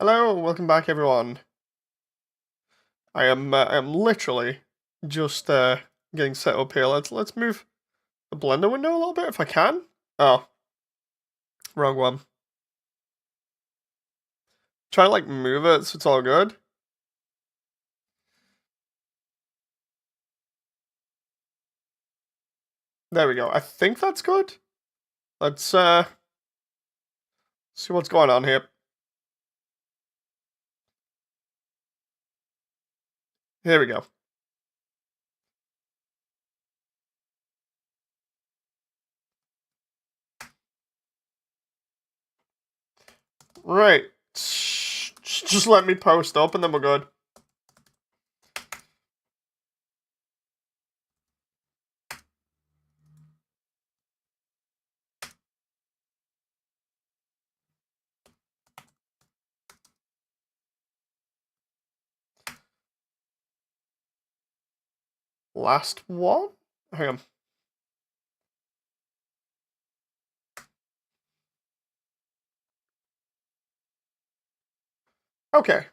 Hello, welcome back, everyone. I am literally just getting set up here. Let's move the blender window a little bit if I can. Oh, wrong one. Try to like move it so it's all good. There we go. I think that's good. Let's see what's going on here. Here we go. Right. Just let me post up and then we're good. Last one? Hang on. Okay.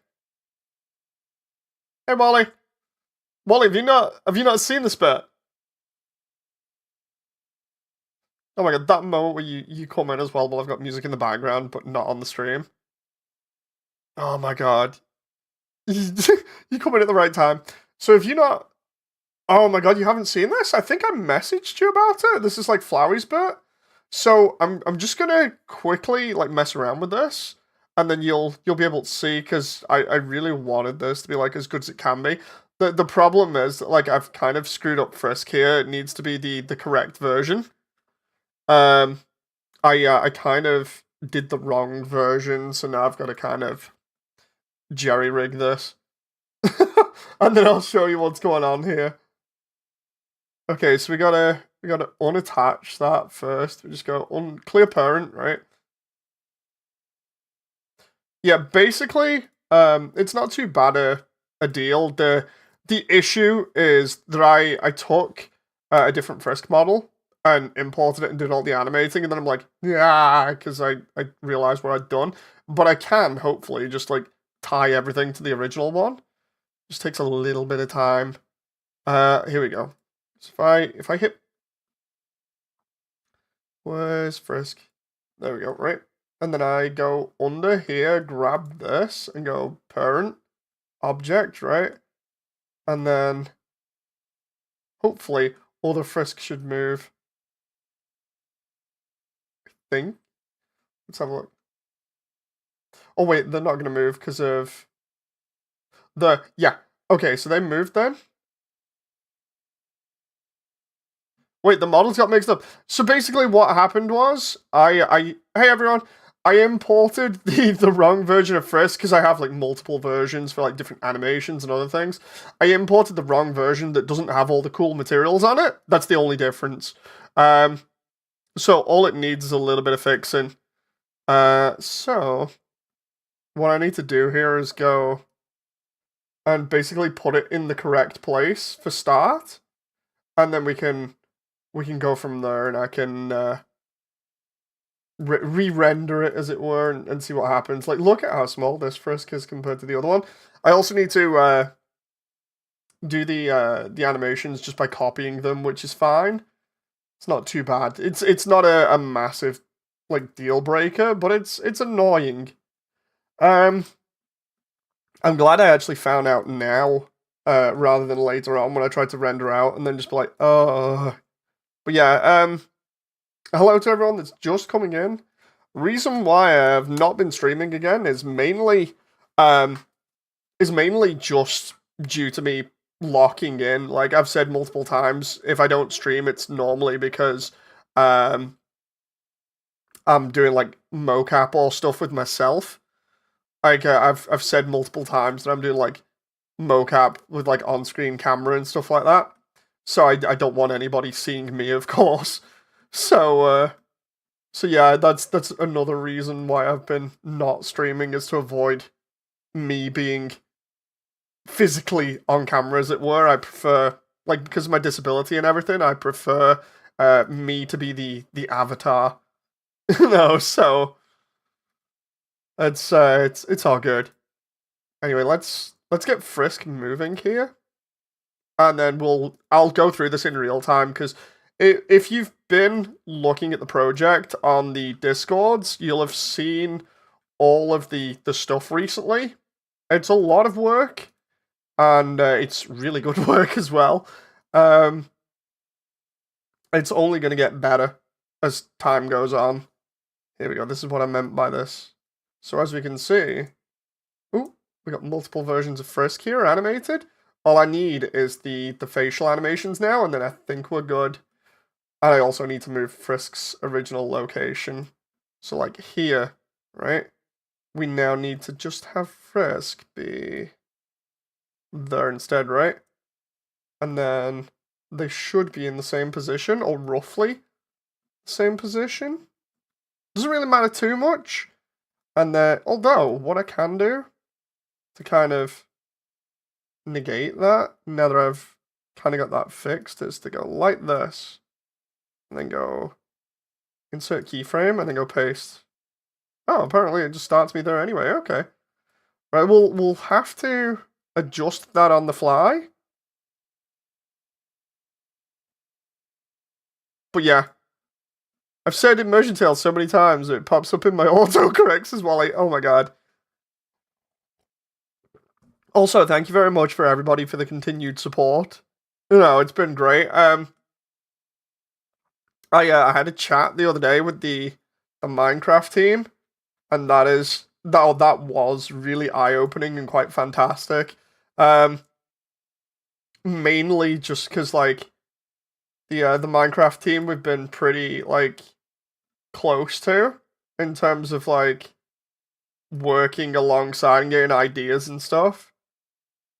Hey Wally. Wally, have you not seen this bit? Oh my god, that moment where you come in as well while I've got music in the background but not on the stream. Oh my god. You come in at the right time. So if you not oh my god, you haven't seen this? I think I messaged you about it. This is like Floweys bit. So I'm just gonna quickly like mess around with this and then you'll be able to see because I really wanted this to be like as good as it can be. The problem is that like I've kind of screwed up Frisk here. It needs to be the correct version. Um I kind of did the wrong version, so now I've got to kind of jerry rig this. And then I'll show you what's going on here. Okay, so we gotta unattach that first. We just go clear parent, right? Yeah, basically, it's not too bad a deal. The issue is that I took a different Frisk model and imported it and did all the animating, and then I'm like, yeah, because I realized what I'd done. But I can hopefully just like tie everything to the original one. Just takes a little bit of time. Here we go. So if I hit where's Frisk? There we go, right? And then I go under here, grab this, and go parent object, right? And then hopefully all the Frisk should move. I think. Let's have a look. Oh wait, they're not gonna move because of yeah. Okay, so they moved then. Wait, the models got mixed up. So basically what happened was hey everyone, I imported the wrong version of Frisk because I have like multiple versions for like different animations and other things. I imported the wrong version that doesn't have all the cool materials on it. That's the only difference. Um so all it needs is a little bit of fixing. So what I need to do here is go and basically put it in the correct place for start, and then we can go from there, and I can re-render it as it were, and see what happens. Like, look at how small this Frisk is compared to the other one. I also need to do the animations just by copying them, which is fine. It's not too bad. It's not a massive like deal breaker, but it's annoying. Um, I'm glad I actually found out now, rather than later on when I tried to render out and then just be like, oh. But yeah, hello to everyone that's just coming in. Reason why I have not been streaming again um, is mainly just due to me locking in. Like I've said multiple times, if I don't stream, it's normally because um, I'm doing like mocap or stuff with myself. Like I've said multiple times that I'm doing like mocap with like on-screen camera and stuff like that. So I don't want anybody seeing me, of course. So so yeah, that's another reason why I've been not streaming is to avoid me being physically on camera, as it were. I prefer like because of my disability and everything. I prefer me to be the avatar. No, so It's all good. Anyway, let's get Frisk moving here, and then I'll go through this in real time because if you've been looking at the project on the Discords, you'll have seen all of the stuff recently. It's a lot of work, and it's really good work as well. It's only going to get better as time goes on. Here we go. This is what I meant by this. So as we can see, ooh, we got multiple versions of Frisk here animated. All I need is the facial animations now, and then I think we're good. And I also need to move Frisk's original location. So like here, right? We now need to just have Frisk be there instead, right? And then they should be in the same position, or roughly the same position. Doesn't really matter too much. And then, although, what I can do to kind of negate that, now that I've kind of got that fixed, is to go like this, and then go insert keyframe, and then go paste. Oh, apparently it just starts me there anyway, okay. Right, we'll have to adjust that on the fly. But yeah, I've said Immersiontale so many times, it pops up in my autocorrects as well, like, oh my god. Also, thank you very much for everybody for the continued support. You know, it's been great. I had a chat the other day with the Minecraft team, and that was really eye-opening and quite fantastic. Mainly just because, like, the Minecraft team we've been pretty, like, close to in terms of, like, working alongside and getting ideas and stuff.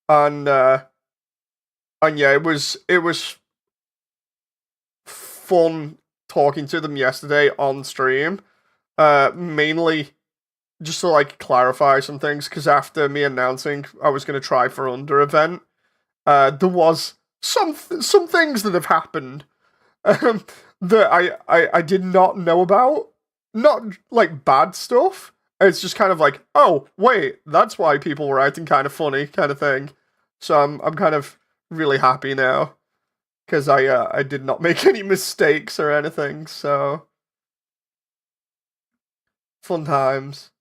And yeah, it was fun talking to them yesterday on stream. Mainly just to like clarify some things, because after me announcing I was going to try for Under event, there was some things that have happened that I did not know about. Not like bad stuff. It's just kind of like, oh wait, that's why people were acting kind of funny, kind of thing. So I'm kind of really happy now because I did not make any mistakes or anything. So fun times.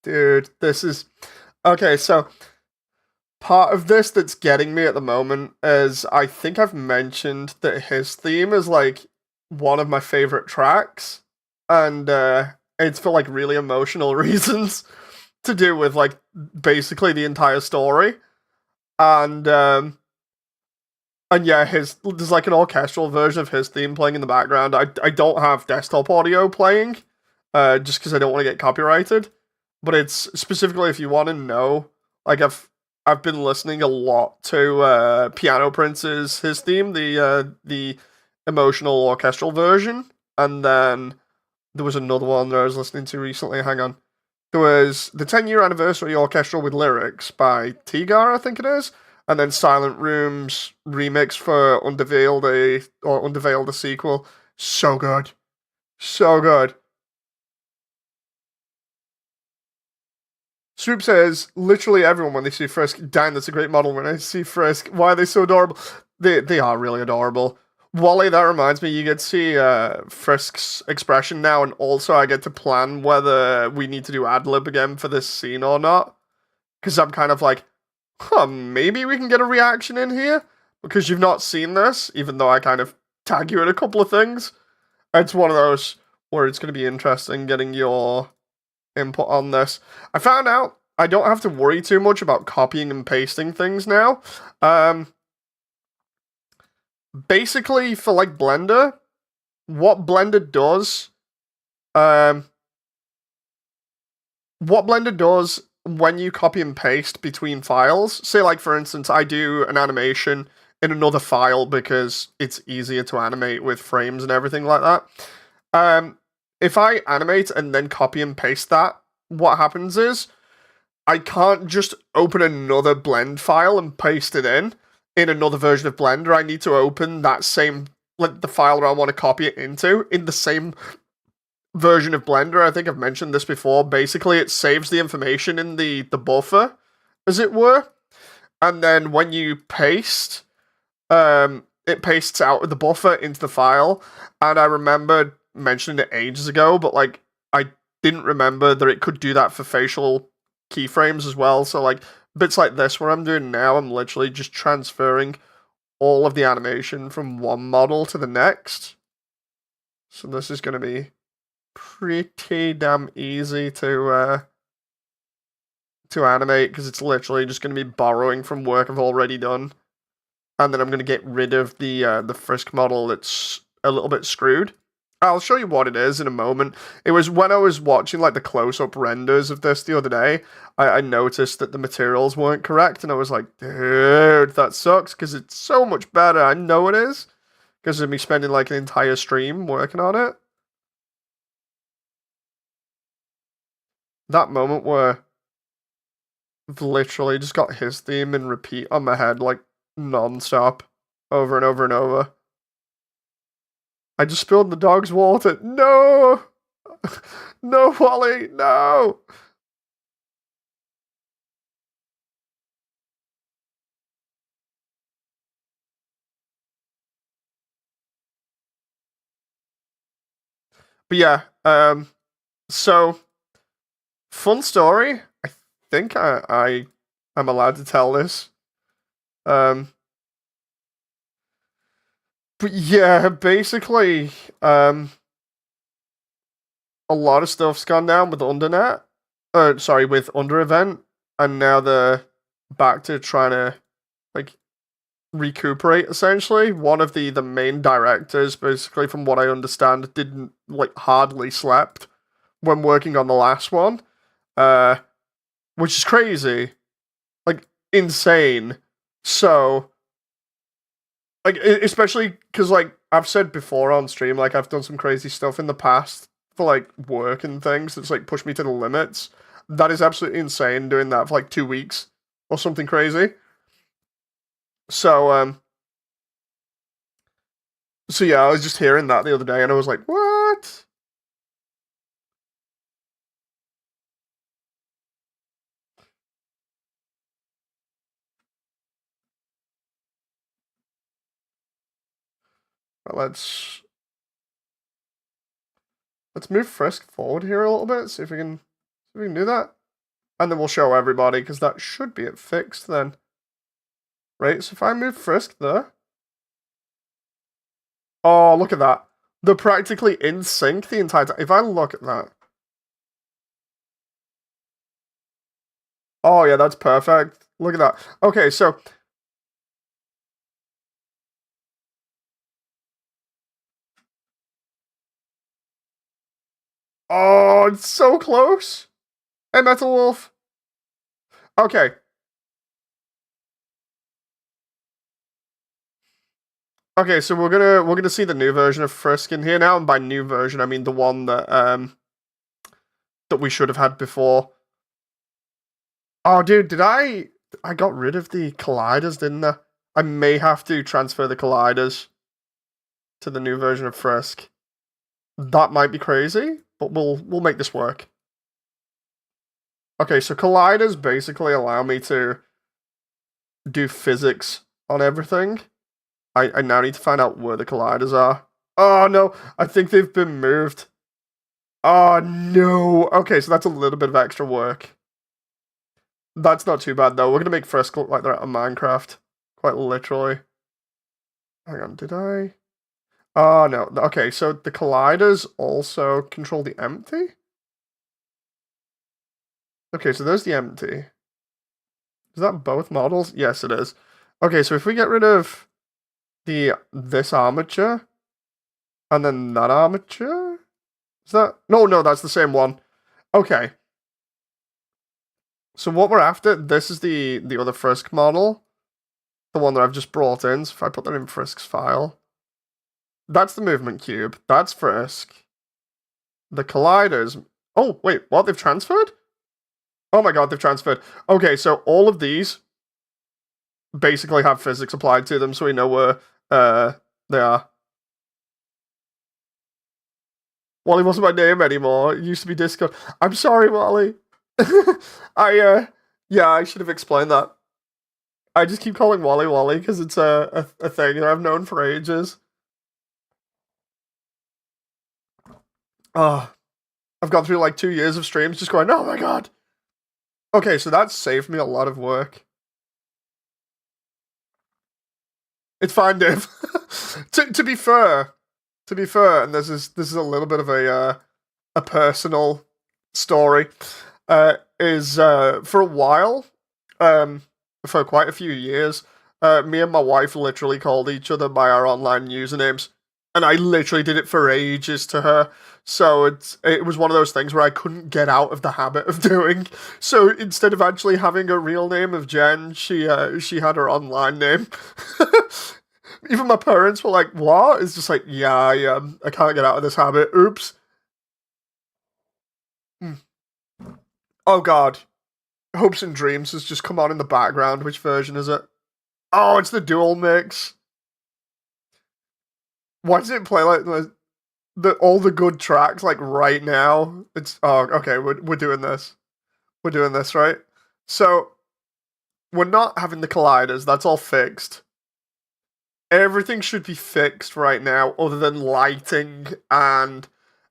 Dude, this is okay. So part of this that's getting me at the moment is I think I've mentioned that his theme is like one of my favorite tracks, and it's for like really emotional reasons to do with like basically the entire story, and yeah, there's like an orchestral version of his theme playing in the background. I don't have desktop audio playing, just because I don't want to get copyrighted. But it's specifically if you want to know, like I've been listening a lot to Piano Prince's his theme, the emotional orchestral version, and then there was another one that I was listening to recently. Hang on, there was the 10-year anniversary orchestral with lyrics by Tigar, I think it is, and then Silent Room's remix for Underveiled a sequel. So good, so good. Swoop says, literally everyone when they see Frisk, dang, that's a great model when I see Frisk. Why are they so adorable? They are really adorable. Wally, that reminds me, you get to see Frisk's expression now, and also I get to plan whether we need to do ad-lib again for this scene or not. Because I'm kind of like, maybe we can get a reaction in here? Because you've not seen this, even though I kind of tag you in a couple of things. It's one of those where it's going to be interesting getting your input on this. I found out I don't have to worry too much about copying and pasting things now. Basically, for like Blender, what Blender does when you copy and paste between files, say like for instance, I do an animation in another file because it's easier to animate with frames and everything like that. If I animate and then copy and paste that, what happens is I can't just open another blend file and paste it in another version of Blender. I need to open that same, like the file that I want to copy it into in the same version of Blender. I think I've mentioned this before. Basically, it saves the information in the buffer, as it were, and then when you paste, it pastes out of the buffer into the file. And I remember mentioning it ages ago, but like I didn't remember that it could do that for facial keyframes as well. So like bits like this, where I'm doing now, I'm literally just transferring all of the animation from one model to the next. So this is going to be pretty damn easy to animate, because it's literally just going to be borrowing from work I've already done, and then I'm going to get rid of the Frisk model that's a little bit screwed. I'll show you what it is in a moment. It was when I was watching like the close-up renders of this the other day, I noticed that the materials weren't correct, and I was like, dude, that sucks, because it's so much better. I know it is, because of me spending like an entire stream working on it. That moment where I've literally just got his theme in repeat on my head, like, non-stop, over and over and over. I just spilled the dog's water. No! No, Wally, no! But yeah, so, fun story. I think I am allowed to tell this. But yeah, basically, a lot of stuff's gone down with Undernet. Sorry, with Under Event, and now they're back to trying to like recuperate. Essentially, one of the main directors, basically, from what I understand, didn't like hardly slept when working on the last one, uh, which is crazy, like insane. So like especially because like I've said before on stream, like I've done some crazy stuff in the past for like work and things that's like pushed me to the limits. That is absolutely insane doing that for like 2 weeks or something crazy. So so yeah, I was just hearing that the other day and I was like, what? Well, let's move Frisk forward here a little bit, see if we can do that. And then we'll show everybody, because that should be it fixed then. Right, so if I move Frisk there. Oh, look at that. They're practically in sync the entire time. If I look at that. Oh yeah, that's perfect. Look at that. Okay, so oh, it's so close. Hey, Metal Wolf. Okay. Okay, so we're gonna see the new version of Frisk in here now, and by new version I mean the one that we should have had before. Oh, dude, did I got rid of the colliders, didn't I? I may have to transfer the colliders to the new version of Frisk. That might be crazy, but we'll make this work. Okay, so colliders basically allow me to do physics on everything. I now need to find out where the colliders are. Oh no, I think they've been moved. Oh no. Okay, so that's a little bit of extra work. That's not too bad though. We're gonna make Frisk look like they're out of Minecraft. Quite literally. Hang on, did I? Oh no. Okay, so the colliders also control the empty? Okay, so there's the empty. Is that both models? Yes, it is. Okay, so if we get rid of this armature and then that armature, is that no, that's the same one. Okay. So what we're after, this is the other Frisk model, the one that I've just brought in. So if I put that in Frisk's file, that's the movement cube. That's Frisk. The colliders. Oh wait, what? They've transferred? Oh my god, they've transferred. Okay, so all of these basically have physics applied to them, so we know where they are. Wally wasn't my name anymore. It used to be Discord. I'm sorry, Wally. Yeah, I should have explained that. I just keep calling Wally Wally because it's a thing that I've known for ages. Oh, I've gone through like 2 years of streams just going, oh my god. Okay, so that saved me a lot of work. It's fine, Dave. To be fair, and this is a little bit of a personal story. Is for a while, for quite a few years, me and my wife literally called each other by our online usernames, and I literally did it for ages to her. So it was one of those things where I couldn't get out of the habit of doing. So instead of actually having a real name of Jen, she had her online name. Even my parents were like, "What?" It's just like, yeah, I can't get out of this habit. Oops. Hmm. Oh god, Hopes and Dreams has just come on in the background. Which version is it? Oh, it's the dual mix. Why does it play like the all the good tracks like right now? It's okay. We're doing this. We're doing this right. So we're not having the colliders. That's all fixed. Everything should be fixed right now, other than lighting and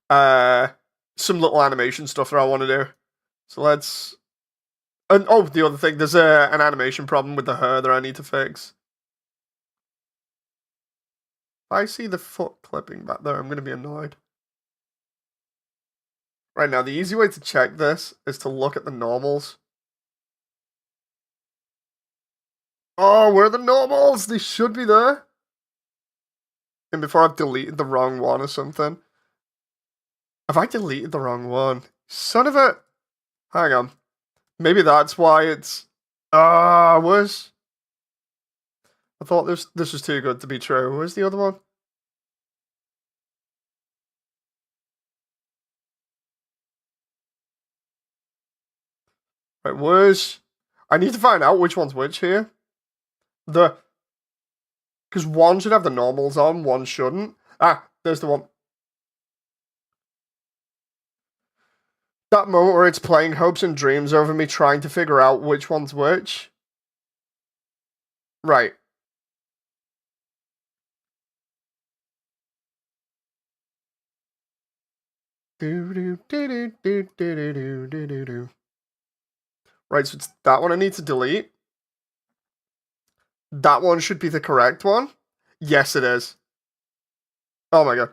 uh some little animation stuff that I want to do. So let's. And oh, the other thing, there's an animation problem with the hair that I need to fix. If I see the foot clipping back there, I'm going to be annoyed. Right now, the easy way to check this is to look at the normals. Oh, where are the normals? They should be there. And before I've deleted the wrong one or something. Have I deleted the wrong one? Son of a... Hang on. Maybe that's why it's... where's... I thought this was too good to be true. Where's the other one? Right, where's... I need to find out which one's which here. Because one should have the normals on, one shouldn't. Ah, there's the one. That moment where it's playing Hopes and Dreams over me trying to figure out which one's which. Right. Right, so it's that one I need to delete. That one should be the correct one. Yes, it is. Oh my god.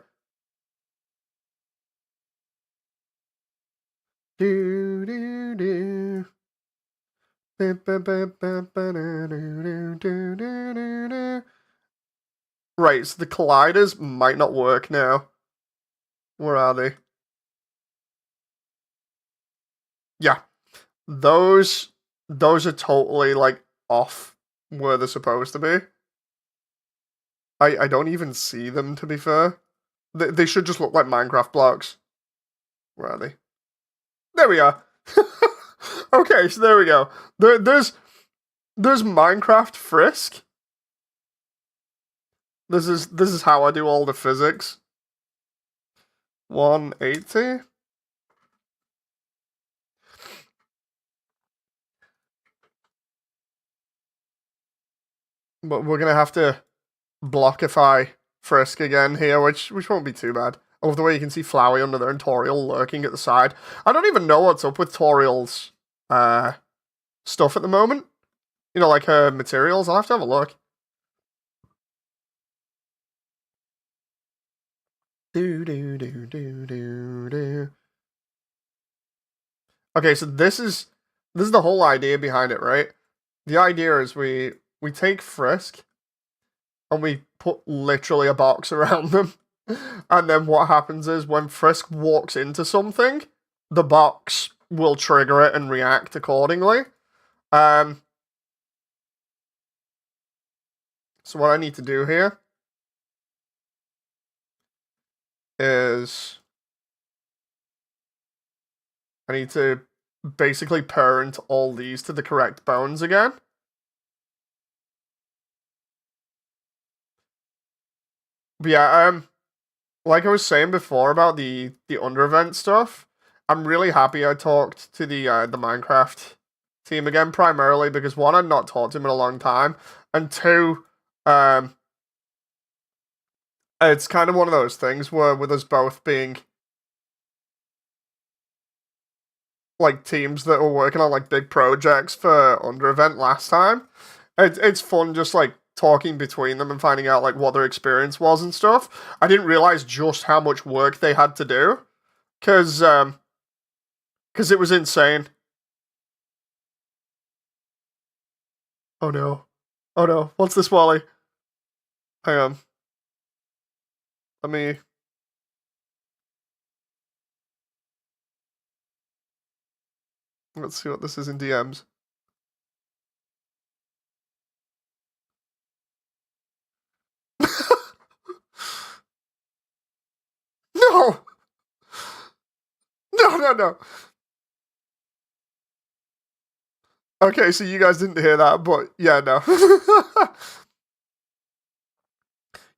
Right, so the colliders might not work now. Where are they? Yeah. Those are totally like off where they're supposed to be. I don't even see them, to be fair. They should just look like Minecraft blocks. Where are they? There we are. Okay, so there we go. There's Minecraft Frisk. This is how I do all the physics. 180. But we're gonna have to blockify Frisk again here, which won't be too bad. I love the way you can see Flowey under there and Toriel lurking at the side. I don't even know what's up with Toriel's stuff at the moment. You know, like her materials. I'll have to have a look. Okay, so this is the whole idea behind it, right? The idea is we take Frisk and we put literally a box around them. And then what happens is when Frisk walks into something, the box will trigger it and react accordingly. So what I need to do here is I need to basically parent all these to the correct bones again. But yeah, like I was saying before about the under event stuff, I'm really happy I talked to the Minecraft team again, primarily because one, I'd not talked to him in a long time, and two, um, it's kind of one of those things where with us both being like teams that were working on like big projects for under event last time, it's fun just like talking between them and finding out like what their experience was and stuff. I didn't realize just how much work they had to do because it was insane. Oh no. Oh no. What's this, Wally? Hang on. Let me. Let's see what this is in DMs. No! No, no, no. Okay, so you guys didn't hear that, but yeah, no.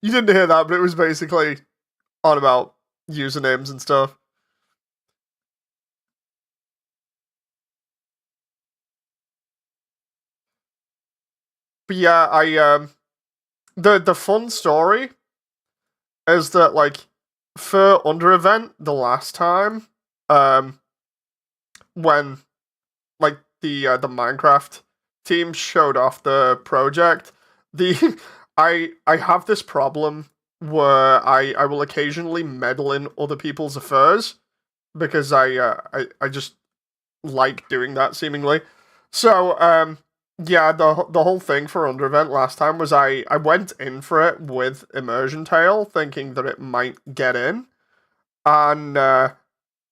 You didn't hear that, but it was basically on about usernames and stuff. But yeah, the fun story is that like for under event the last time, um when like the Minecraft team showed off the project, the I have this problem where I will occasionally meddle in other people's affairs because I just like doing that seemingly. So yeah, the whole thing for Under Event last time was I went in for it with Immersiontale thinking that it might get in, and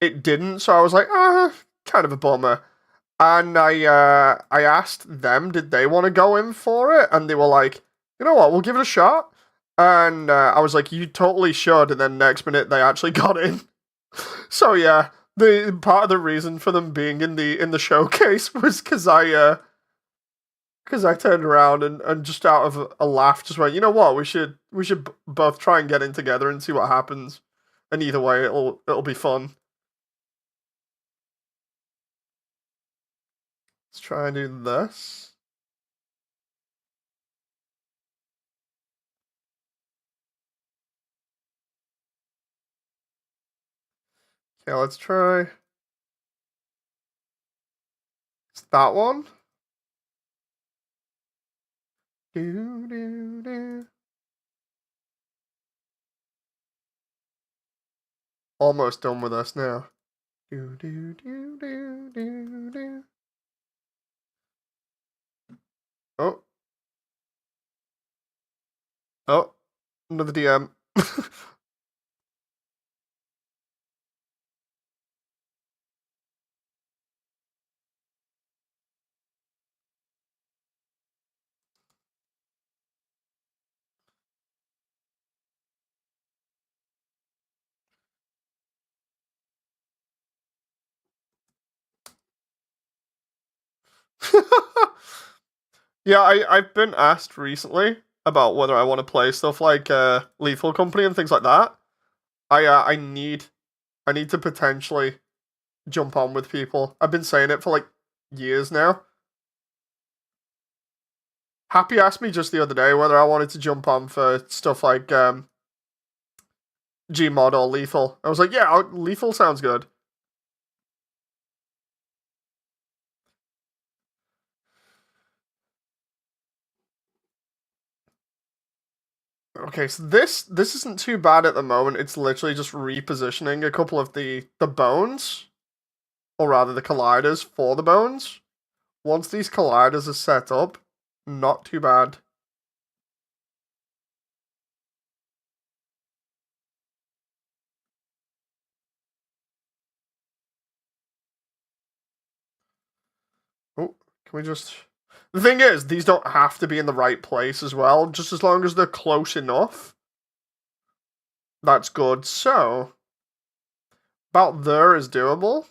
it didn't. So I was like, kind of a bummer. And I asked them, did they want to go in for it? And they were like, you know what, we'll give it a shot. And I was like, you totally should. And then next minute they actually got in. So yeah, the part of the reason for them being in the showcase was because I turned around and just out of a laugh just went, you know what, we should both try and get in together and see what happens. And either way, it'll be fun. Let's try and do this. Okay, let's try. It's that one. Do, do, do. Almost done with us now. Do, do, do, do, do, do. Oh, oh, another DM. Yeah, I've been asked recently about whether I want to play stuff like Lethal Company and things like that. I need to potentially jump on with people. I've been saying it for like years now. Happy asked me just the other day whether I wanted to jump on for stuff like Gmod or Lethal. I was like, yeah, Lethal sounds good. Okay, so this isn't too bad at the moment. It's literally just repositioning a couple of the bones, or rather the colliders for the bones. Once these colliders are set up, not too bad. Oh, can we just... The thing is, these don't have to be in the right place as well. Just as long as they're close enough, that's good. So, about there is doable.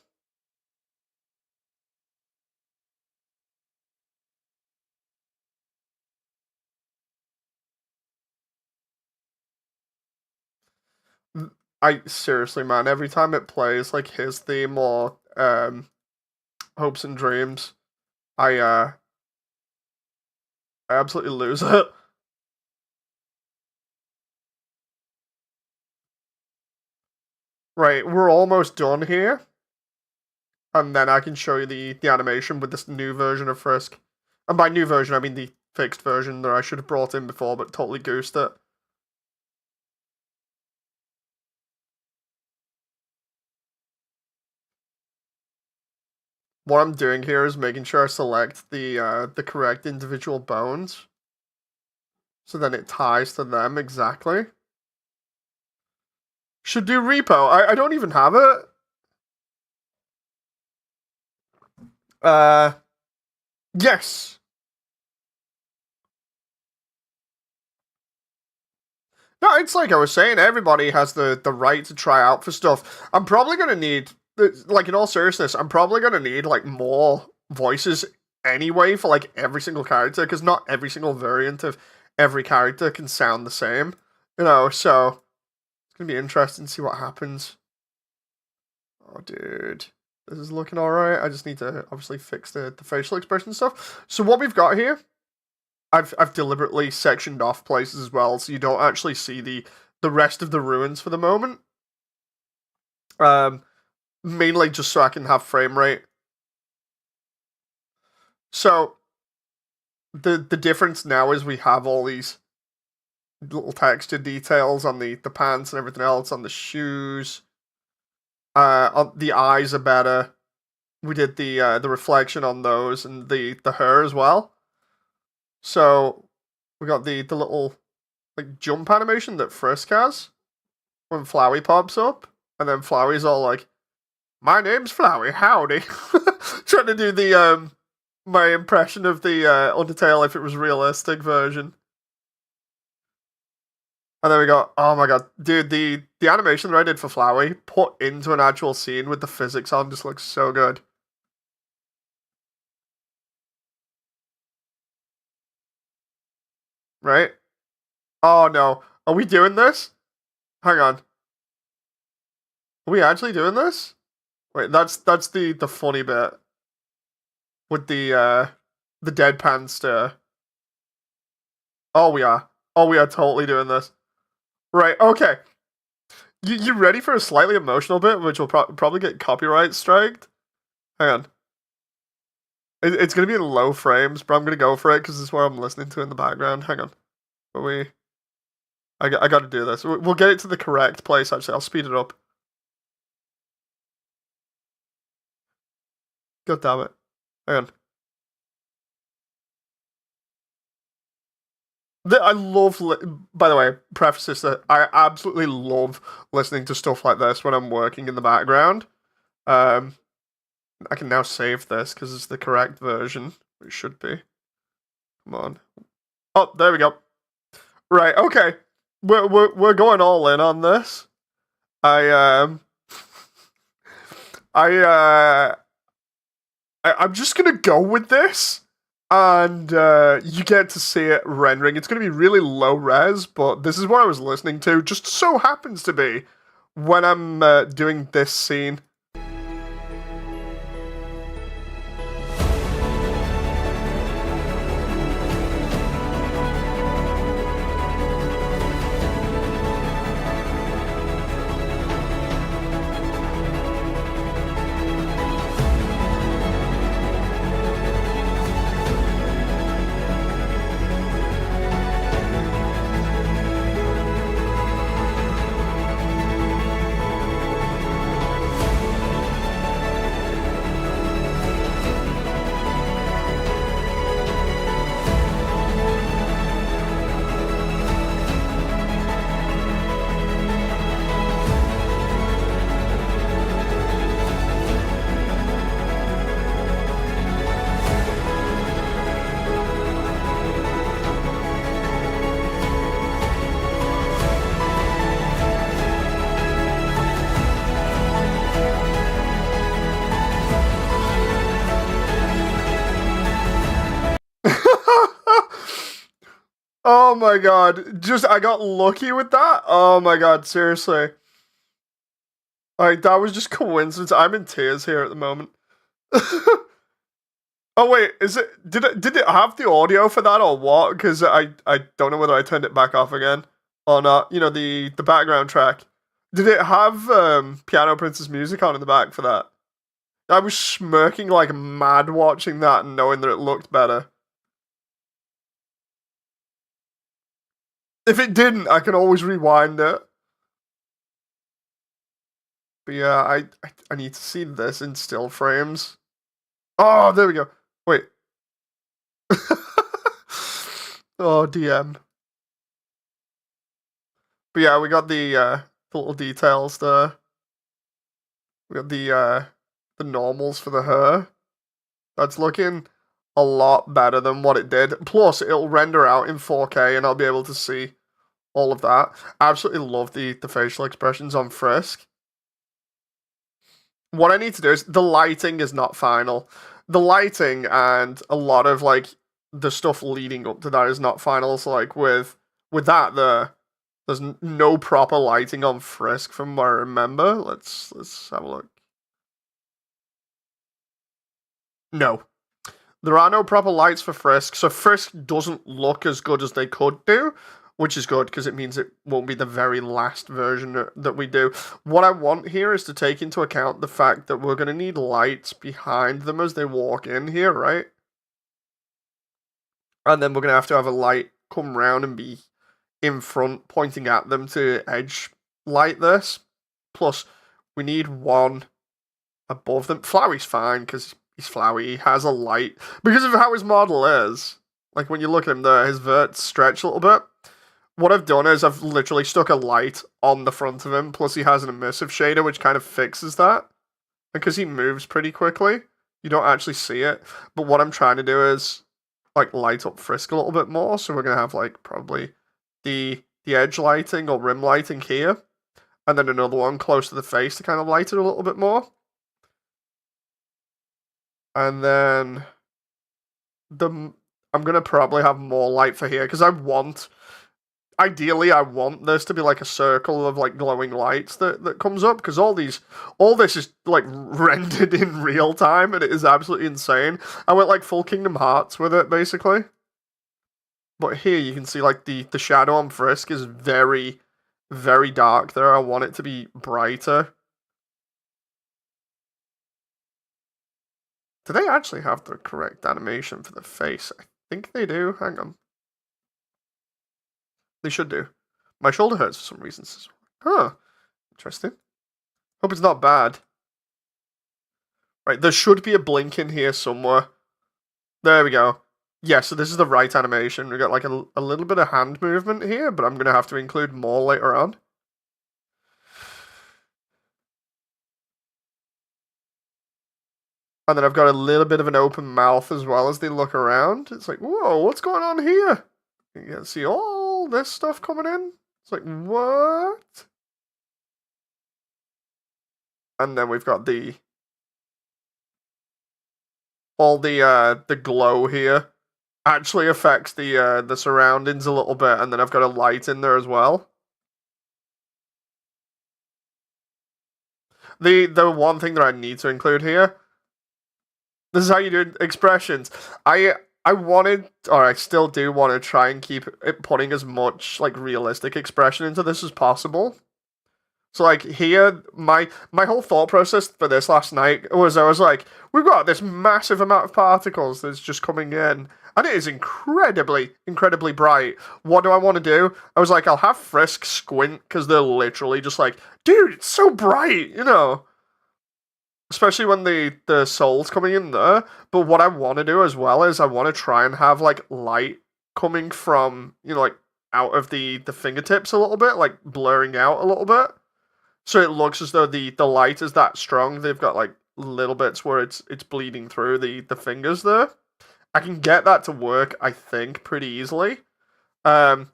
I seriously, man, every time it plays like his theme or Hopes and Dreams, I absolutely lose it. Right, we're almost done here, and then I can show you the animation with this new version of Frisk. And by new version, I mean the fixed version that I should have brought in before, but totally goosed it. What I'm doing here is making sure I select the correct individual bones, so then it ties to them exactly. Should do repo. I don't even have it. Yes. No, it's like I was saying, everybody has the right to try out for stuff. I'm probably gonna need, like, in all seriousness, I'm probably gonna need like more voices anyway for like every single character, because not every single variant of every character can sound the same, so it's gonna be interesting to see what happens. Oh, dude. This is looking alright. I just need to obviously fix the facial expression stuff. So what we've got here, I've deliberately sectioned off places as well, so you don't actually see the rest of the ruins for the moment. Mainly just so I can have frame rate. So the difference now is we have all these little texture details on the pants and everything else, on the shoes. On the eyes are better. We did the reflection on those and the hair as well. So we got the little like jump animation that Frisk has when Flowey pops up, and then Flowey's all like, "My name's Flowey, howdy," trying to do the my impression of the Undertale if it was realistic version. And then we got, oh my god, dude, the animation that I did for Flowey put into an actual scene with the physics on just looks so good. Right? Oh no. Are we doing this? Hang on. Are we actually doing this? Wait, that's the funny bit. With the deadpan stare. Oh we are. Oh we are totally doing this. Right, okay. You ready for a slightly emotional bit, which will probably get copyright striked? Hang on. It's gonna be in low frames, but I'm gonna go for it because this is what I'm listening to in the background. Hang on. Are we... I gotta do this. We'll get it to the correct place, actually. I'll speed it up. God damn it. Hang on. I love... By the way, preface this that I absolutely love listening to stuff like this when I'm working in the background. I can now save this because it's the correct version. It should be. Come on. Oh, there we go. Right, okay. We're going all in on this. I I'm just gonna go with this, and you get to see it rendering. It's gonna be really low res, but this is what I was listening to. Just so happens to be when I'm doing this scene. Oh my god. Just, I got lucky with that. Oh my god, seriously. Like, that was just coincidence. I'm in tears here at the moment. Oh wait, is it? Did it have the audio for that or what? Because I don't know whether I turned it back off again or not. You know, the background track. Did it have Piano Princess music on in the back for that? I was smirking like mad watching that and knowing that it looked better. If it didn't, I can always rewind it. But yeah, I need to see this in still frames. Oh, there we go. Wait. Oh, DM. But yeah, we got the little details there. We got the normals for the hair. That's looking a lot better than what it did. Plus, it'll render out in 4K and I'll be able to see all of that. I absolutely love the facial expressions on Frisk. What I need to do is the lighting is not final. The lighting and a lot of like the stuff leading up to that is not final. So like with that there's no proper lighting on Frisk from what I remember. Let's have a look. No. There are no proper lights for Frisk, so Frisk doesn't look as good as they could do, which is good because it means it won't be the very last version that we do. What I want here is to take into account the fact that we're going to need lights behind them as they walk in here, right? And then we're going to have a light come round and be in front pointing at them to edge light this. Plus, we need one above them. Floweys fine because he's flowy. He has a light because of how his model is. Like when you look at him there, his verts stretch a little bit. What I've done is I've literally stuck a light on the front of him. Plus he has an immersive shader which kind of fixes that. Because he moves pretty quickly, you don't actually see it. But what I'm trying to do is like light up Frisk a little bit more. So we're gonna have like probably the edge lighting or rim lighting here. And then another one close to the face to kind of light it a little bit more. And then I'm gonna probably have more light for here because ideally I want this to be like a circle of like glowing lights that comes up because all this is like rendered in real time and it is absolutely insane. I went like full Kingdom Hearts with it basically. But here you can see like the shadow on Frisk is very, very dark there. I want it to be brighter. Do they actually have the correct animation for the face? I think they do. Hang on. They should do. My shoulder hurts for some reason. Huh. Interesting. Hope it's not bad. Right, there should be a blink in here somewhere. There we go. Yeah, so this is the right animation. We got like a little bit of hand movement here, but I'm going to have to include more later on. And then I've got a little bit of an open mouth as well as they look around. It's like, whoa, what's going on here? You can see all this stuff coming in. It's like, what? And then we've got all the glow here actually affects the surroundings a little bit, and then I've got a light in there as well. The one thing that I need to include here, this is how you do expressions. I wanted, or I still do want to try and keep it putting as much like realistic expression into this as possible. So like here, my whole thought process for this last night was I was like, we've got this massive amount of particles that's just coming in, and it is incredibly, incredibly bright. What do I want to do? I was like, I'll have Frisk squint because they're literally just like, dude, it's so bright, you know. Especially when the soul's coming in there. But what I want to do as well is I want to try and have like light coming from, you know, like out of the fingertips a little bit, like blurring out a little bit. So it looks as though the light is that strong. They've got like little bits where it's bleeding through the fingers there. I can get that to work, I think, pretty easily. If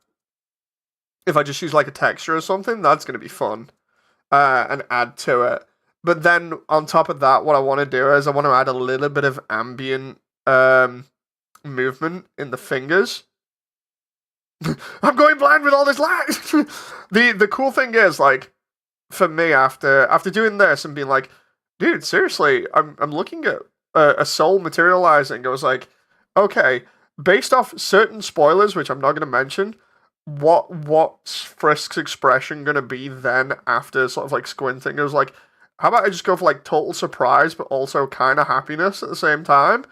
I just use like a texture or something, that's going to be fun. And add to it. But then on top of that, what I want to do is I want to add a little bit of ambient movement in the fingers. I'm going blind with all this light. The cool thing is like for me after doing this and being like, dude, seriously, I'm looking at a soul materializing. I was like, okay, based off certain spoilers, which I'm not going to mention, what's Frisk's expression going to be then after sort of like squinting? I was like, how about I just go for like total surprise, but also kind of happiness at the same time?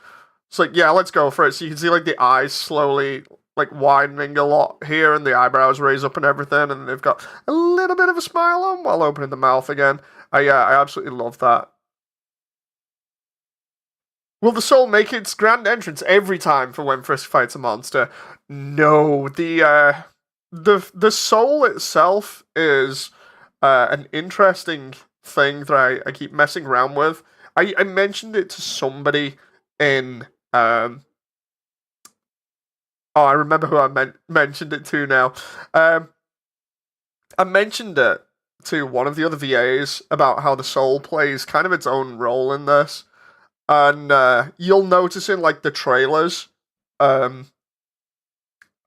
It's like, yeah, let's go for it. So you can see like the eyes slowly like widening a lot here, and the eyebrows raise up and everything, and they've got a little bit of a smile on while opening the mouth again. I absolutely love that. Will the soul make its grand entrance every time for when Frisk fights a monster? No, the soul itself is an interesting thing that I keep messing around with. I mentioned it to somebody in oh, I remember who mentioned it to now. Um, I mentioned it to one of the other VAs about how the soul plays kind of its own role in this, and you'll notice in like the trailers, um,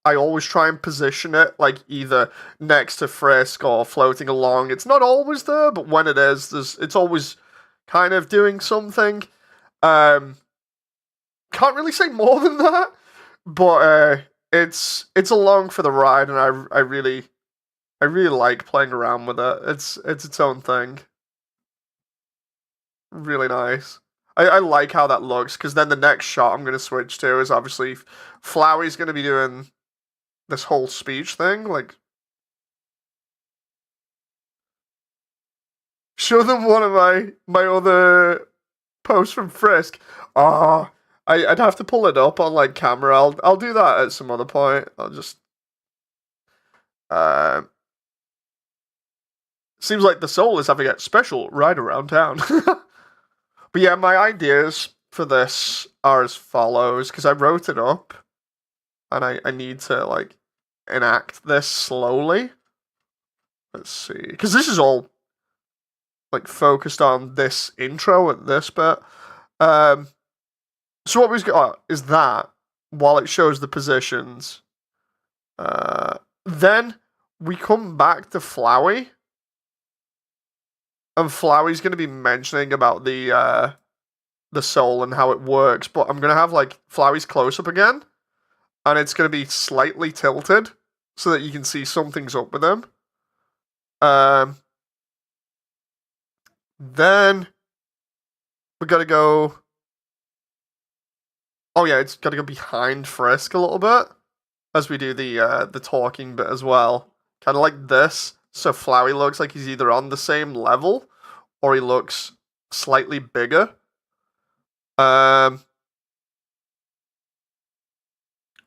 I always try and position it like either next to Frisk or floating along. It's not always there, but when it is, it's always kind of doing something. Um, can't really say more than that, but it's along for the ride, and I really like playing around with it. It's its own thing. Really nice. I like how that looks because then the next shot I'm gonna switch to is obviously Flowey's gonna be doing this whole speech thing. Like, show them one of my other posts from Frisk. Ah, I'd have to pull it up on like camera. I'll do that at some other point. I'll just uh seems like the soul is having a special ride around town. But yeah, my ideas for this are as follows because I wrote it up and I need to like enact this slowly. Let's see, because this is all like focused on this intro at this bit. Um, so what we've got is that while it shows the positions, then we come back to Flowey, and Flowey's going to be mentioning about the soul and how it works. But I'm going to have like Flowey's close up again, and it's going to be slightly tilted so that you can see something's up with him. Um, then we got to go. Oh yeah, it's got to go behind Frisk a little bit as we do the talking bit as well. Kind of like this. So Flowey looks like he's either on the same level or he looks slightly bigger. Um,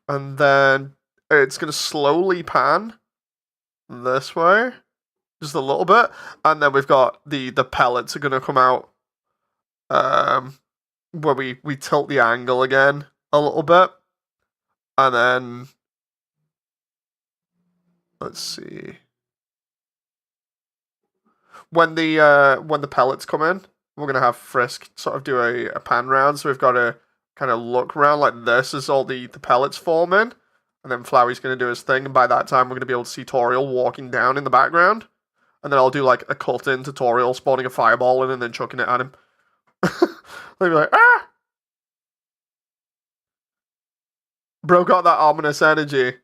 and then it's gonna slowly pan this way, just a little bit, and then we've got the pellets are gonna come out. Um, where we tilt the angle again a little bit, and then let's see when the pellets come in, we're gonna have Frisk sort of do a pan round. So we've got to kind of look around like this as all the pellets form in, and then Flowey's gonna do his thing. And by that time, we're gonna be able to see Toriel walking down in the background, and then I'll do like a cut in to Toriel spawning a fireball in and then chucking it at him. They'll be like, ah, bro, got that ominous energy.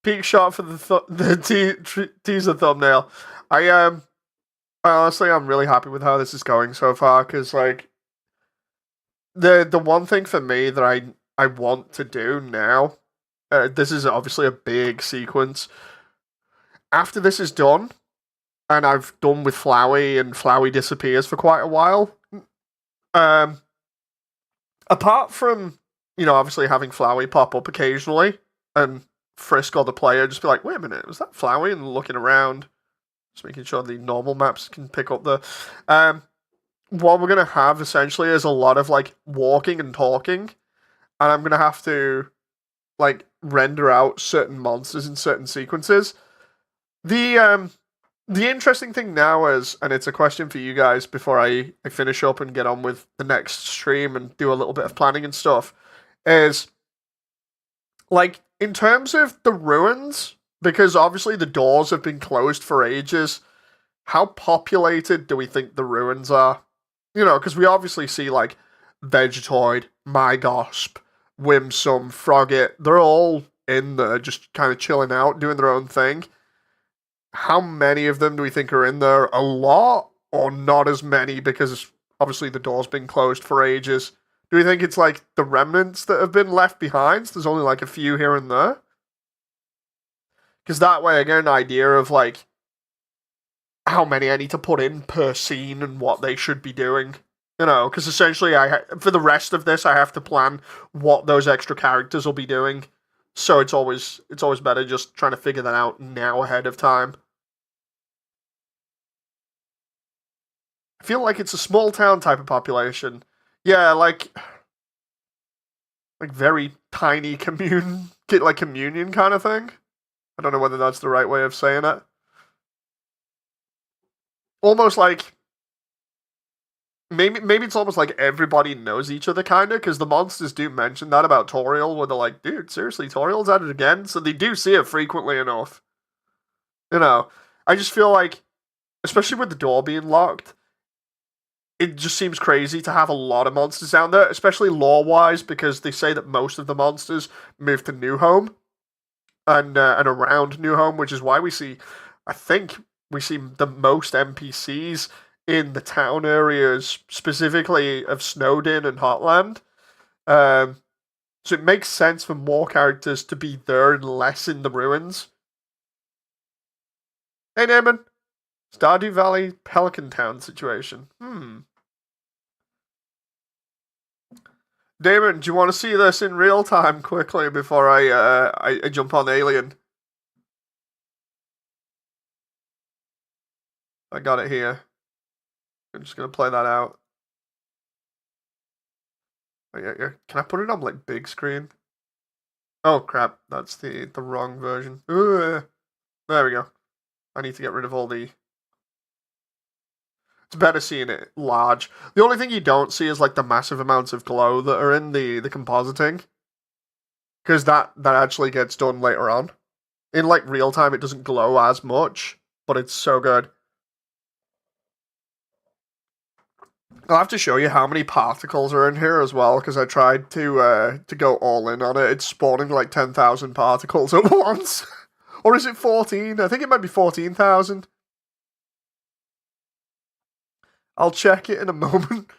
Peak shot for the teaser thumbnail. I honestly, I'm really happy with how this is going so far because like the one thing for me that I want to do now, this is obviously a big sequence. After this is done, and I've done with Flowey, and Flowey disappears for quite a while. Um, apart from obviously having Flowey pop up occasionally, and Frisk or the player just be like, wait a minute, was that Flowey? And looking around, just making sure the normal maps can pick up the. What we're gonna have essentially is a lot of like walking and talking, and I'm gonna have to like render out certain monsters in certain sequences. The interesting thing now is, and it's a question for you guys before I finish up and get on with the next stream and do a little bit of planning and stuff, is like in terms of the ruins, Because obviously the doors have been closed for ages. How populated do we think the ruins are? Because we obviously see like Vegetoid, Mygosp, Whimsum, Frogget. They're all in there, just kind of chilling out, doing their own thing. How many of them do we think are in there? A lot, or not as many? Because obviously the door's been closed for ages. Do we think it's like the remnants that have been left behind? So there's only like a few here and there. Because that way I get an idea of like how many I need to put in per scene and what they should be doing. Because essentially, for the rest of this, I have to plan what those extra characters will be doing. So it's always better just trying to figure that out now ahead of time. I feel like it's a small town type of population. Yeah, like very tiny communion kind of thing. I don't know whether that's the right way of saying it. Almost like maybe it's almost like everybody knows each other, kinda, because the monsters do mention that about Toriel, where they're like, dude, seriously, Toriel's at it again? So they do see it frequently enough. You know, I just feel like, especially with the door being locked, it just seems crazy to have a lot of monsters down there, especially lore-wise, because they say that most of the monsters move to New Home and around New Home, which is why I think we see the most NPCs in the town areas, specifically of Snowdin and Hotland. Um, so it makes sense for more characters to be there and less in the ruins. Hey, Damon. Stardew Valley Pelican Town situation. Damon, do you want to see this in real time quickly before I jump on Alien? I got it here. I'm just gonna play that out. Oh, yeah. Can I put it on like big screen? Oh crap, that's the wrong version. Ugh. There we go. I need to get rid of all the. It's better seeing it large. The only thing you don't see is like the massive amounts of glow that are in the compositing, because that actually gets done later on. In like real time, it doesn't glow as much, but it's so good. I'll have to show you how many particles are in here as well, because I tried to go all in on it. It's spawning like 10,000 particles at once. Or is it 14? I think it might be 14,000. I'll check it in a moment.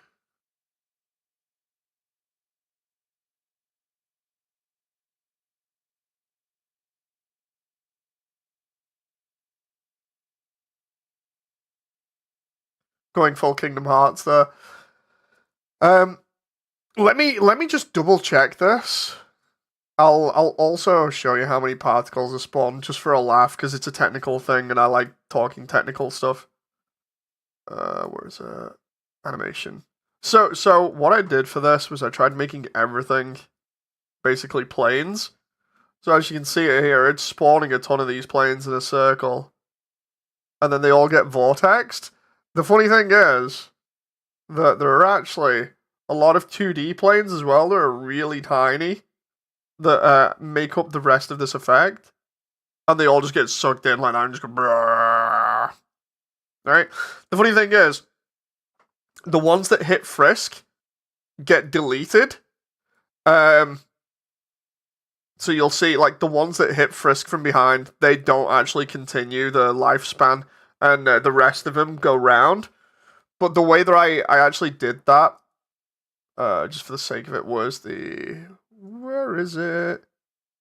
Going full Kingdom Hearts there. Um, let me just double check this. I'll also show you how many particles are spawned just for a laugh, because it's a technical thing and I like talking technical stuff. Where's animation? So what I did for this was I tried making everything basically planes. So as you can see it here, it's spawning a ton of these planes in a circle. And then they all get vortexed. The funny thing is that there are actually a lot of 2D planes as well that are really tiny that make up the rest of this effect. And they all just get sucked in like I'm just going brrrr. Right? The funny thing is, the ones that hit Frisk get deleted. So you'll see, like, the ones that hit Frisk from behind, they don't actually continue the lifespan, and the rest of them go round. But the way that I actually did that, just for the sake of it, was where is it?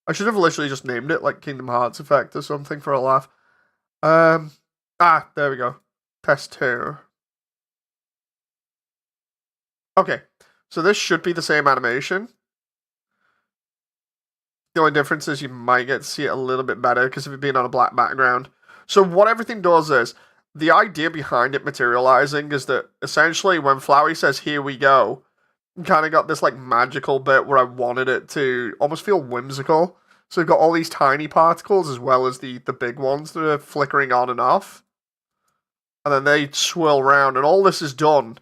I should have literally just named it, like, Kingdom Hearts effect or something for a laugh. There we go. Test 2. Okay, so this should be the same animation. The only difference is you might get to see it a little bit better because of it being on a black background. So what everything does is, the idea behind it materializing is that essentially when Flowey says, here we go, kind of got this like magical bit where I wanted it to almost feel whimsical. So we've got all these tiny particles as well as the big ones that are flickering on and off. And then they swirl around, and all this is done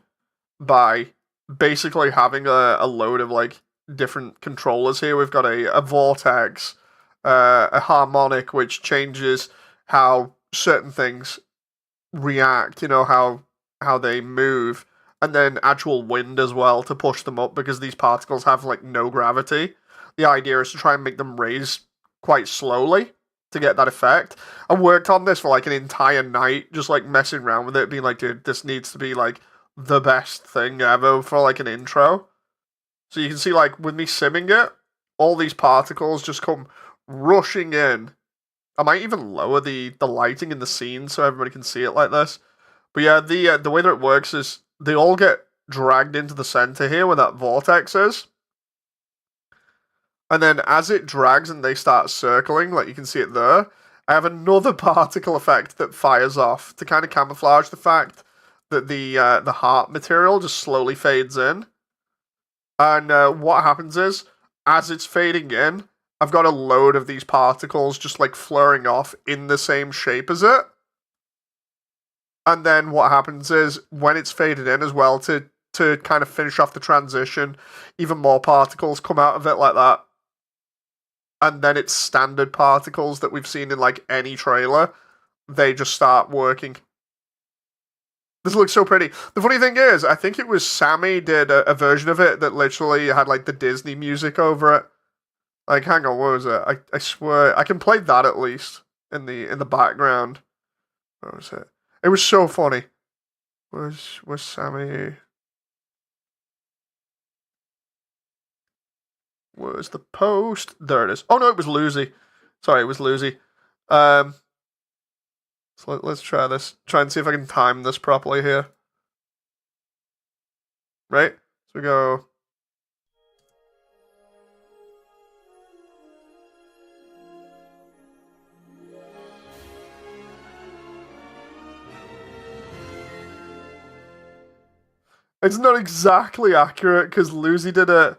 by basically having a load of like different controllers here. We've got a vortex, a harmonic which changes how certain things react, how they move, and then actual wind as well to push them up because these particles have like no gravity. The idea is to try and make them raise quite slowly to get that effect. I worked on this for like an entire night, just like messing around with it, being like, dude, this needs to be like the best thing ever for like an intro. So you can see like with me simming it, all these particles just come rushing in. I might even lower the lighting in the scene so everybody can see it like this. But yeah, the way that it works is they all get dragged into the center here where that vortex is. And then as it drags and they start circling, like you can see it there, I have another particle effect that fires off to kind of camouflage the fact that the heart material just slowly fades in. And what happens is, as it's fading in, I've got a load of these particles just like flaring off in the same shape as it. And then what happens is, when it's faded in as well, to kind of finish off the transition, even more particles come out of it like that. And then it's standard particles that we've seen in like any trailer. They just start working. This looks so pretty. The funny thing is, I think it was Sammy did a version of it that literally had like the Disney music over it. Like, hang on, what was it? I swear I can play that at least in the background. What was it? It was so funny. Was Sammy? Where's the post? There it is. Oh no, it was Lucy. Sorry, it was Lucy. So let's try this. Try and see if I can time this properly here. Right? So we go. It's not exactly accurate because Lucy did it.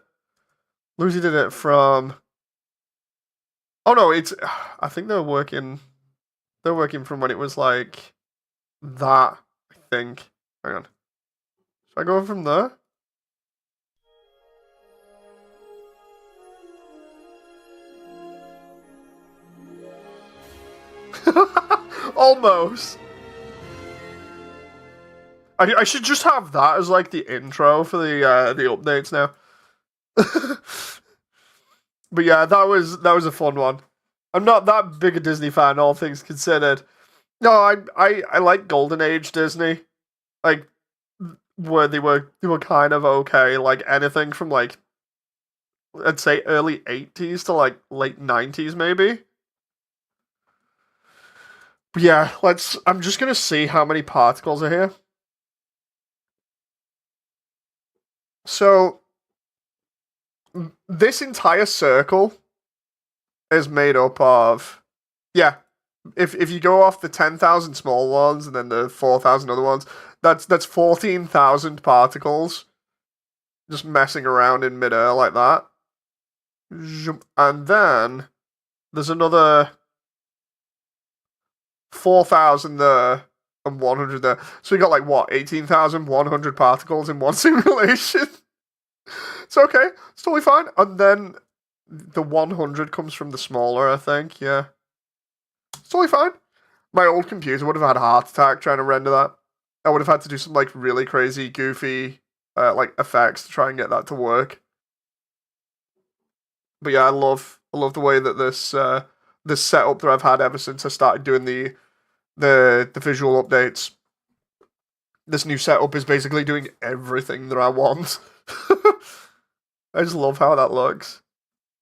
Lucy did it from. Oh no, it's. I think they're working. They're working from when it was like that. I think. Hang on. Should I go from there? Almost. I should just have that as like the intro for the updates now. But yeah, that was a fun one. I'm not that big a Disney fan, all things considered. No, I like Golden Age Disney, like where they were kind of okay. Like anything from like I'd say early '80s to like late '90s maybe. But yeah, let's. I'm just gonna see how many particles are here. So this entire circle is made up of, yeah. If you go off the 10,000 small ones and then the 4,000 other ones, that's 14,000 particles just messing around in midair like that. And then there's another 4,000 there and 100 there. So we got like what, 18,100 particles in one simulation. It's okay. It's totally fine. And then the 100 comes from the smaller, I think. Yeah. It's totally fine. My old computer would have had a heart attack trying to render that. I would have had to do some like really crazy, goofy like effects to try and get that to work. But yeah, I love the way that this setup that I've had ever since I started doing the visual updates. This new setup is basically doing everything that I want. I just love how that looks.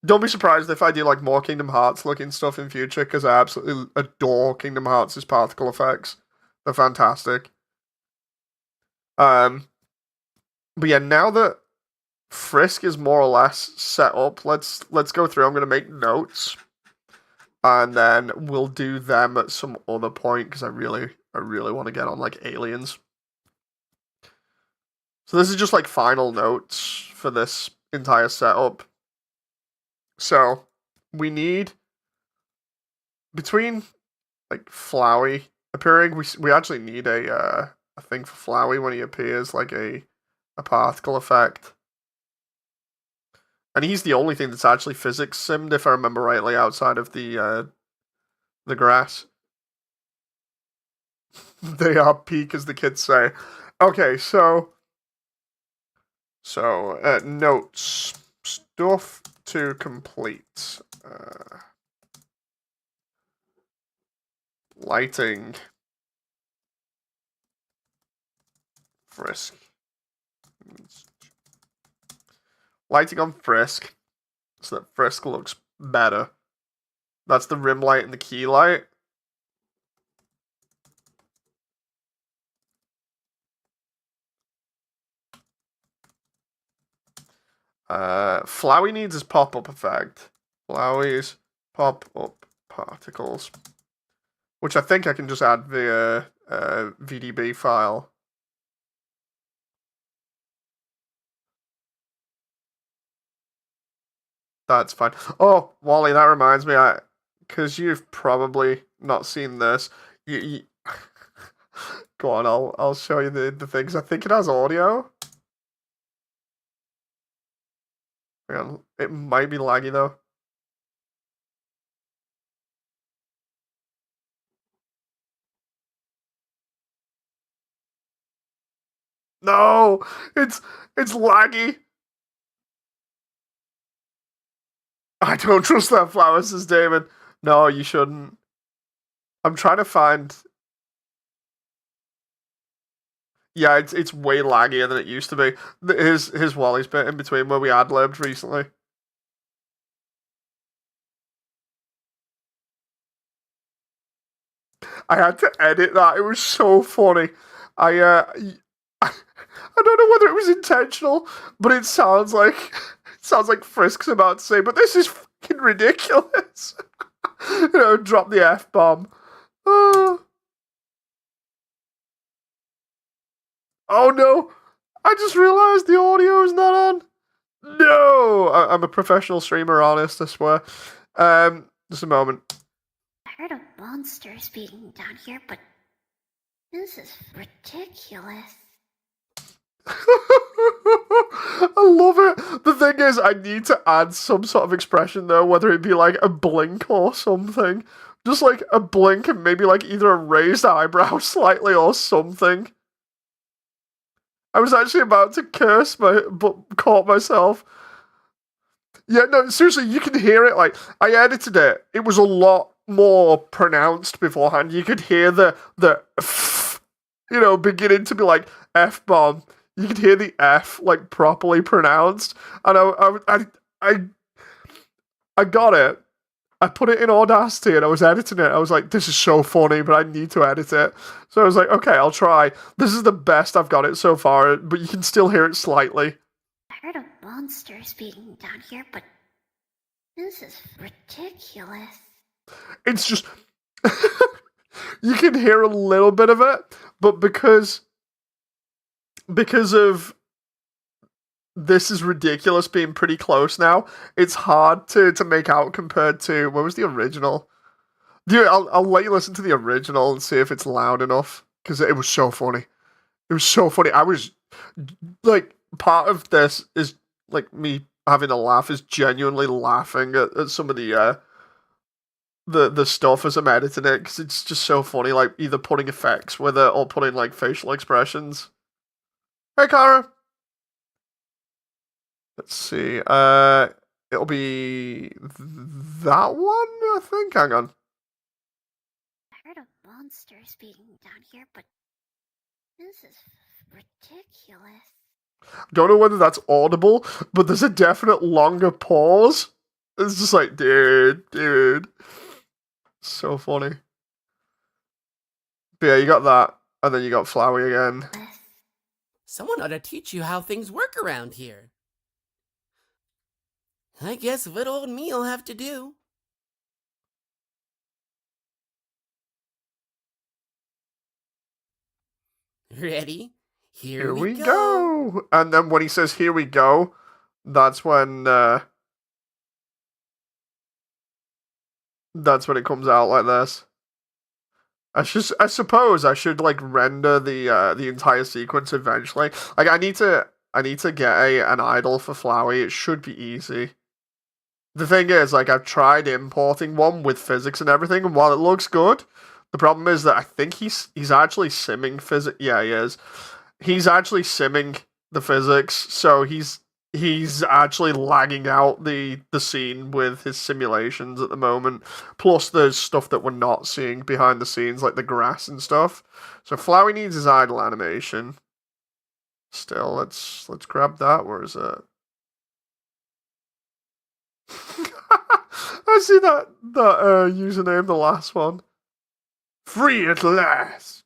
Don't be surprised if I do like more Kingdom Hearts looking stuff in future because I absolutely adore Kingdom Hearts' particle effects. They're fantastic. Um, but yeah, now that Frisk is more or less set up, let's go through. I'm gonna make notes, and then we'll do them at some other point because I really want to get on like aliens. So this is just like final notes for this entire setup. So we need between like Flowey appearing, we actually need a thing for Flowey when he appears, like a particle effect. And he's the only thing that's actually physics simmed, if I remember rightly, outside of the grass. They are peak, as the kids say. Okay, so notes. Stuff to complete. Lighting. Frisk. Lighting on Frisk, so that Frisk looks better. That's the rim light and the key light. Flowey needs his pop-up effect. Flowey's pop-up particles. Which I think I can just add via VDB file. That's fine. Oh, Wally, that reminds me, because you've probably not seen this. You Go on, I'll show you the things. I think it has audio. Hang on, it might be laggy though. No, it's laggy. I don't trust that flower, says David. No, you shouldn't. I'm trying to find. Yeah, it's way laggier than it used to be. His Wally's bit in between where we ad-libbed recently. I had to edit that. It was so funny. I don't know whether it was intentional, but it sounds like Frisk's about to say, "But this is fucking ridiculous." Drop the F-bomb. Oh no! I just realised the audio is not on. No! I'm a professional streamer, honest, I swear. Just a moment. I heard of monsters being down here, but this is ridiculous. I love it. The thing is, I need to add some sort of expression though, whether it be like a blink or something. Just like a blink and maybe like either a raised eyebrow slightly or something. I was actually about to curse but caught myself. Yeah, no, seriously, you can hear it. Like, I edited it. It was a lot more pronounced beforehand. You could hear the beginning to be like F-bomb. You could hear the F like properly pronounced, and I got it. I put it in Audacity and I was editing it. I was like, this is so funny, but I need to edit it. So I was like, okay, I'll try. This is the best I've got it so far, but you can still hear it slightly. I heard of monsters being down here, but this is ridiculous. It's just... you can hear a little bit of it, but because of this is ridiculous being pretty close now, it's hard to make out compared to, what was the original? Dude, I'll let you listen to the original and see if it's loud enough, because it was so funny. It was so funny. I was, like, part of this is, like, me having a laugh is genuinely laughing at some of the stuff as I'm editing it, because it's just so funny, like, either putting effects with it or putting, like, facial expressions. Hey, Kara! Let's see. It'll be that one, I think. Hang on. I heard of monsters being down here, but this is ridiculous. Don't know whether that's audible, but there's a definite longer pause. It's just like, dude. So funny. But yeah, you got that, and then you got Flowey again. Someone ought to teach you how things work around here. I guess what old me'll have to do. Ready? Here we go. And then when he says, here we go, that's when it comes out like this. I suppose I should like render the entire sequence eventually. Like I need to I need to get an idol for Flowey. It should be easy. The thing is, like, I've tried importing one with physics and everything, and while it looks good, the problem is that I think he's actually simming physics. Yeah, he is. He's actually simming the physics, so he's actually lagging out the scene with his simulations at the moment. Plus, there's stuff that we're not seeing behind the scenes, like the grass and stuff. So Flowey needs his idle animation. Still, let's grab that. Where is it? I see that username, the last one. Free at last.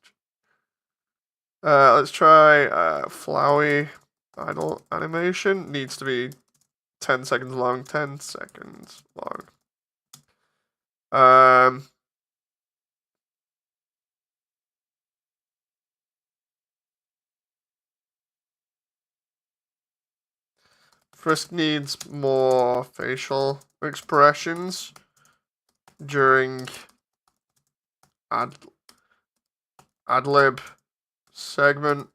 Let's try Flowey idle animation. Needs to be 10 seconds long. 10 seconds long. Frisk needs more facial expressions during ad-lib segment.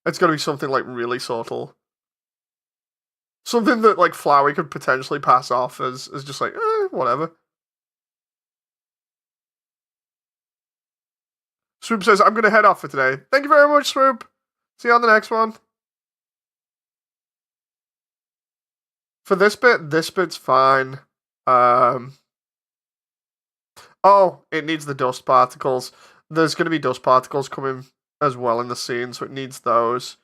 It's gotta be something like really subtle. Something that like Flowey could potentially pass off as just like, whatever. Swoop says, I'm gonna head off for today. Thank you very much, Swoop. See you on the next one. For this bit's fine. Oh, it needs the dust particles. There's gonna be dust particles coming as well in the scene, so it needs those.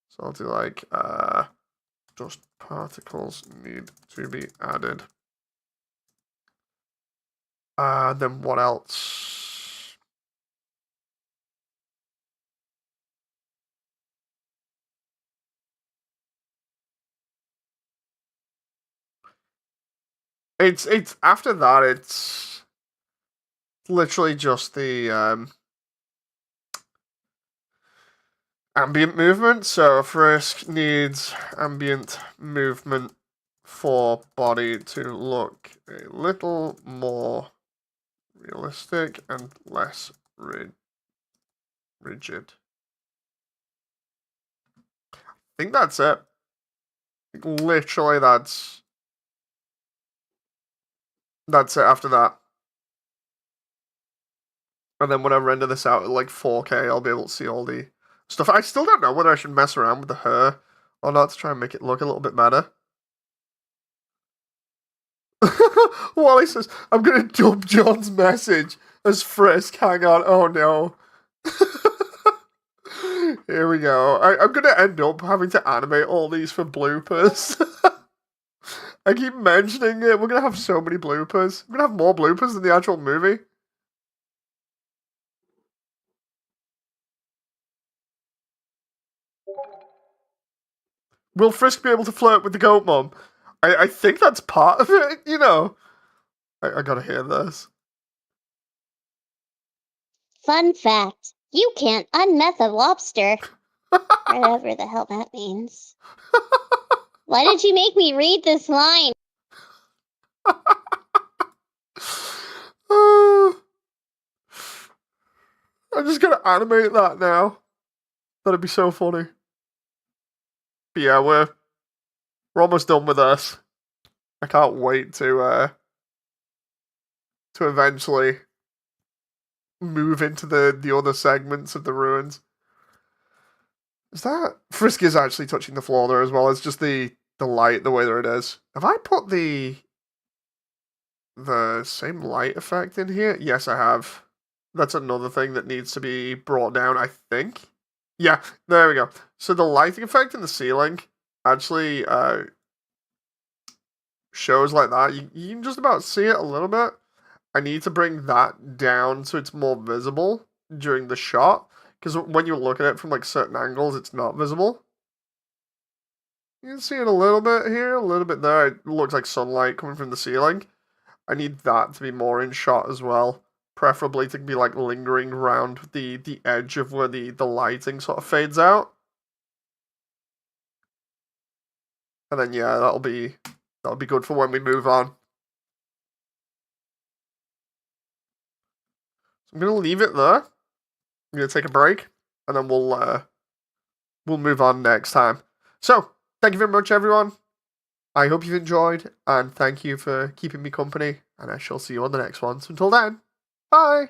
So I'll do like, dust particles need to be added. Then what else? It's after that it's literally just the ambient movement. So Frisk needs ambient movement for body to look a little more realistic and less rigid. I think that's it. Literally, that's it after that. And then when I render this out at like 4K, I'll be able to see all the stuff. I still don't know whether I should mess around with the hair or not to try and make it look a little bit better. Wally says, I'm going to dub John's message as Frisk. Hang on. Oh, no. Here we go. I'm going to end up having to animate all these for bloopers. I keep mentioning it. We're going to have so many bloopers. We're going to have more bloopers than the actual movie. Will Frisk be able to flirt with the goat mom? I think that's part of it, you know. I gotta hear this. Fun fact, you can't unmeth a lobster. Whatever the hell that means. Why did you make me read this line? I'm just gonna animate that now. That'd be so funny. But yeah, we're almost done with this. I can't wait to eventually move into the other segments of the ruins. Is that Frisk is actually touching the floor there as well? It's just the light the way that it is. Have I put the same light effect in here? Yes, I have. That's another thing that needs to be brought down, I think. Yeah, there we go. So the lighting effect in the ceiling actually shows like that. You can just about see it a little bit. I need to bring that down so it's more visible during the shot. Because when you look at it from like certain angles, it's not visible. You can see it a little bit here, a little bit there. It looks like sunlight coming from the ceiling. I need that to be more in shot as well. Preferably to be like lingering around the edge of where the lighting sort of fades out. And then yeah, that'll be good for when we move on. So I'm gonna leave it there. I'm gonna take a break, and then we'll we'll move on next time. So, thank you very much, everyone. I hope you've enjoyed, and thank you for keeping me company, and I shall see you on the next one. So until then, bye!